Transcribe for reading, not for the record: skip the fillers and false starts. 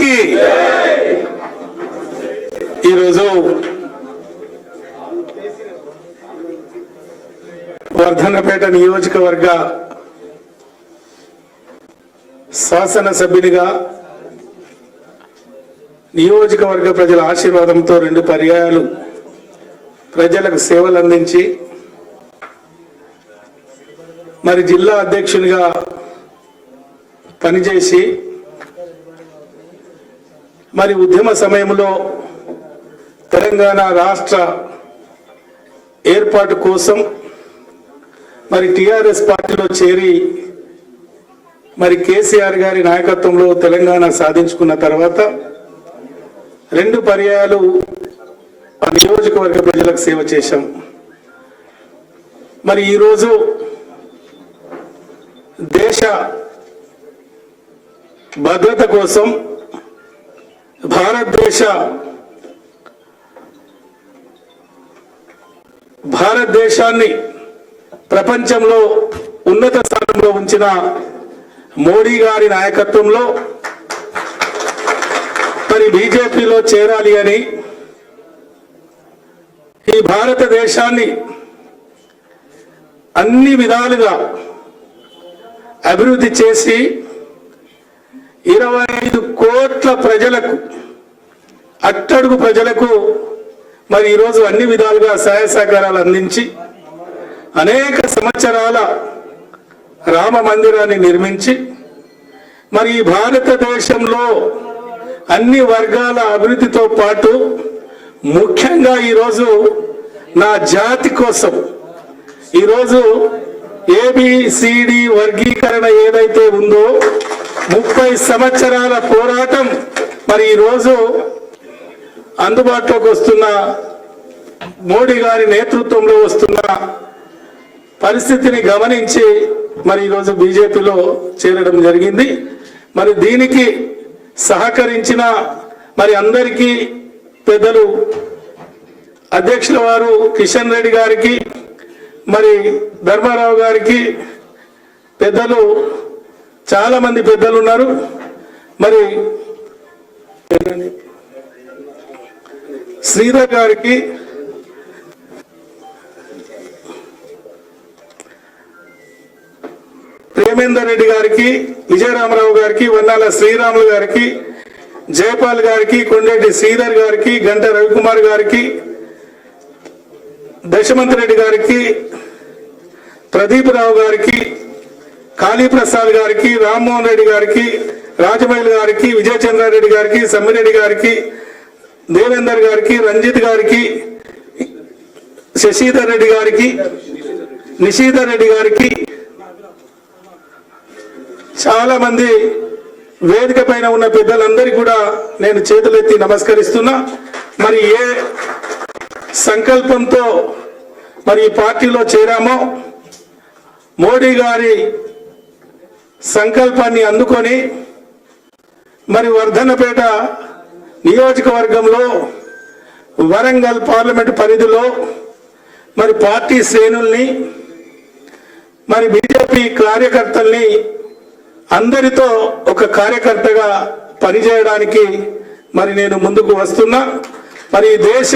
की वर्धनपेट नियोजकवर्ग शासन सभ्युनिगा నియోజకవర్గ ప్రజల ఆశీర్వాదంతో రెండు పర్యాయాలు ప్రజలకు సేవలు అందించి మరి జిల్లా అధ్యక్షునిగా పనిచేసి మరి ఉద్యమ సమయంలో తెలంగాణ రాష్ట్ర ఏర్పాటు కోసం మరి టిఆర్ఎస్ పార్టీలో చేరి మరి కేసీఆర్ గారి నాయకత్వంలో తెలంగాణ సాధించుకున్న తర్వాత రెండు పర్యాయాలు ఆ నియోజకవర్గ ప్రజలకు సేవ చేశాం। మరి ఈ రోజు దేశ భద్రత కోసం భారతదేశాన్ని ప్రపంచంలో ఉన్నత స్థానంలో ఉంచిన మోడీ గారి నాయకత్వంలో మరి బీజేపీలో చేరాలి అని ఈ భారతదేశాన్ని అన్ని విధాలుగా అభివృద్ధి చేసి 25 కోట్ల ప్రజలకు అట్టడుగు ప్రజలకు మరి ఈ రోజు అన్ని విధాలుగా సహాయ సహకారాలు అందించి అనేక సంవత్సరాల రామ మందిరాన్ని నిర్మించి మరి ఈ భారతదేశంలో అన్ని వర్గాల అభివృద్ధితో పాటు ముఖ్యంగా ఈ రోజు నా జాతి కోసం ఈ రోజు ఏబిసిడి వర్గీకరణ ఏదైతే ఉందో 30 సంవత్సరాల పోరాటం మరి ఈ రోజు అందుబాటులోకి వస్తున్న మోడీ గారి నేతృత్వంలో వస్తున్న పరిస్థితిని గమనించి మరి ఈ రోజు బీజేపీలో చేరడం జరిగింది। మరి దీనికి సహకరించిన మరి అందరికీ పెద్దలు అధ్యక్షుల వారు కిషన్ రెడ్డి గారికి మరి ధర్మారావు గారికి పెద్దలు చాలా మంది పెద్దలు ఉన్నారు। మరి శ్రీధర్ గారికి ప్రేమేందర్ రెడ్డి గారికి విజయరామరావు గారికి వన్నాల శ్రీరాములు గారికి జయపాల్ గారికి కొండరెడ్డి శ్రీధర్ గారికి గంట రవికుమార్ గారికి దశమంత్ రెడ్డి గారికి ప్రదీప్ రావు గారికి కాళీప్రసాద్ గారికి రామ్మోహన్ రెడ్డి గారికి రాజమైల్ గారికి విజయచంద్రారెడ్డి గారికి సమ్మిరెడ్డి గారికి దేవేందర్ గారికి రంజిత్ గారికి శశిధర్ రెడ్డి గారికి నిశీధర్ రెడ్డి గారికి చాలా మంది వేదిక పైన ఉన్న పెద్దలందరికీ కూడా నేను చేతులెత్తి నమస్కరిస్తున్నా। మరి ఏ సంకల్పంతో మరి ఈ పార్టీలో చేరామో మోడీ గారి సంకల్పాన్ని అందుకొని మరి వర్ధన్నపేట నియోజకవర్గంలో వరంగల్ పార్లమెంట్ పరిధిలో మరి పార్టీ శ్రేణుల్ని మరి బీజేపీ కార్యకర్తల్ని అందరితో ఒక కార్యకర్తగా పనిచేయడానికి మరి నేను ముందుకు వస్తున్నా। మరి దేశ